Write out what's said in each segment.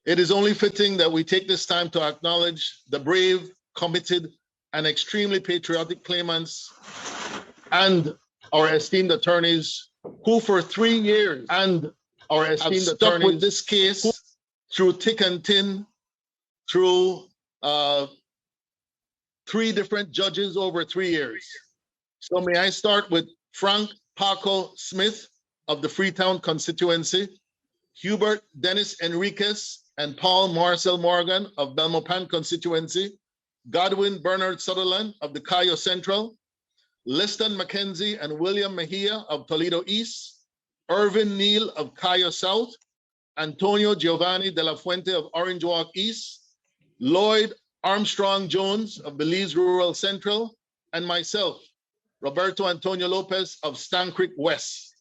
It is only fitting that we take this time to acknowledge the brave, committed, and extremely patriotic claimants and our esteemed attorneys who for 3 years and our esteemed stuck with this case through thick and thin, through 3 different judges over 3 years. So may I start with Frank Paco Smith of the Freetown constituency, Hubert Dennis Enriquez and Paul Marcel Morgan of Belmopan constituency, Godwin Bernard Sutherland of the Cayo Central, Liston Mackenzie and William Mejia of Toledo East, Irvin Neal of Cayo South, Antonio Giovanni de la Fuente of Orange Walk East, Lloyd Armstrong Jones of Belize Rural Central, and myself, Roberto Antonio Lopez of Stan Creek West.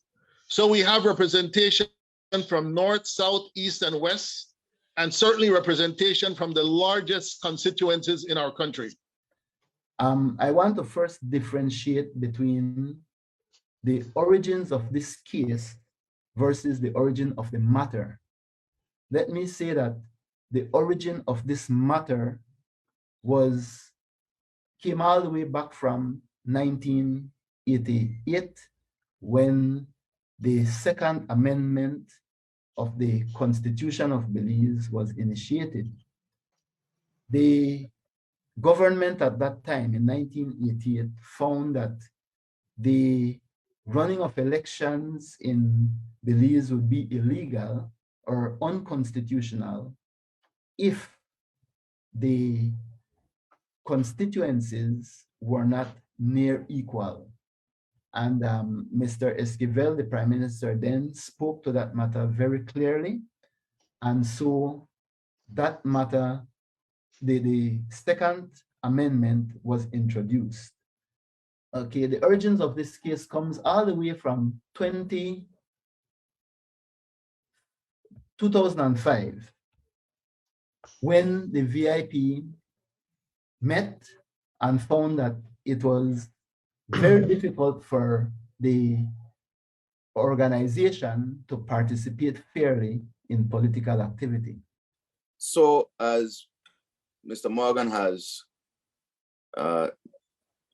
So we have representation from North, South, East, and West, and certainly representation from the largest constituencies in our country. I want to first differentiate between the origins of this case versus the origin of the matter. Let me say that the origin of this matter came all the way back from 1988, when the Second Amendment of the Constitution of Belize was initiated. The government at that time in 1988 found that the running of elections in Belize would be illegal or unconstitutional if the constituencies were not near equal. And Mr. Esquivel, the Prime Minister, then spoke to that matter very clearly. And so that matter, the Second Amendment was introduced. Okay, the origins of this case comes all the way from 2005, when the VIP met and found that it was very difficult for the organization to participate fairly in political activity. So as Mr. Morgan has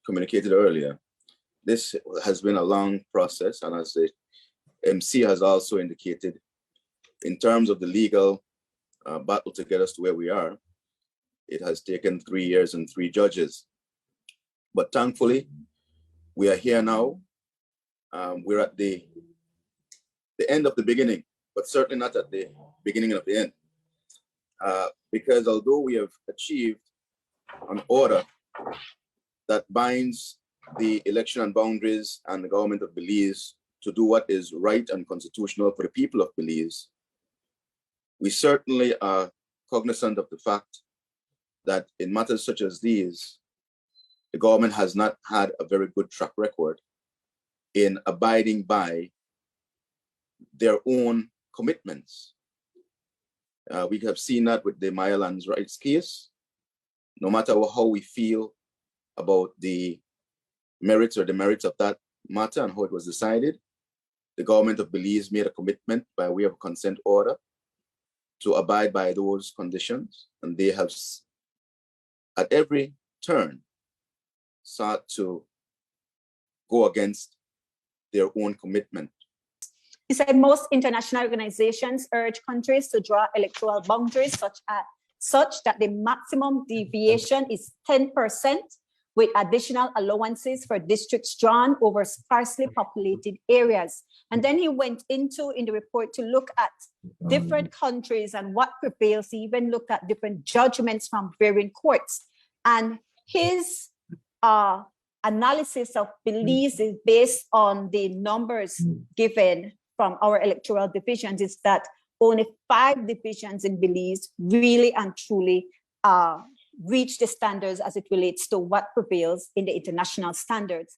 communicated earlier, this has been a long process, and as the MC has also indicated, in terms of the legal battle to get us to where we are, it has taken 3 years and 3 judges. But thankfully, we are here now. We're at the end of the beginning, but certainly not at the beginning of the end. Because although we have achieved an order that binds the election and boundaries and the government of Belize to do what is right and constitutional for the people of Belize, we certainly are cognizant of the fact that in matters such as these, the government has not had a very good track record in abiding by their own commitments. We have seen that with the Maya Lands Rights case. No matter how we feel about the merits or demerits of that matter and how it was decided, the government of Belize made a commitment by way of a consent order to abide by those conditions, and they have at every turn sought to go against their own commitment. He said most international organizations urge countries to draw electoral boundaries such that the maximum deviation is 10%, with additional allowances for districts drawn over sparsely populated areas. And then he went into, in the report, to look at different countries and what prevails. He even looked at different judgments from varying courts. And his analysis of Belize is based on the numbers given from our electoral divisions, is that only 5 divisions in Belize really and truly reach the standards as it relates to what prevails in the international standards.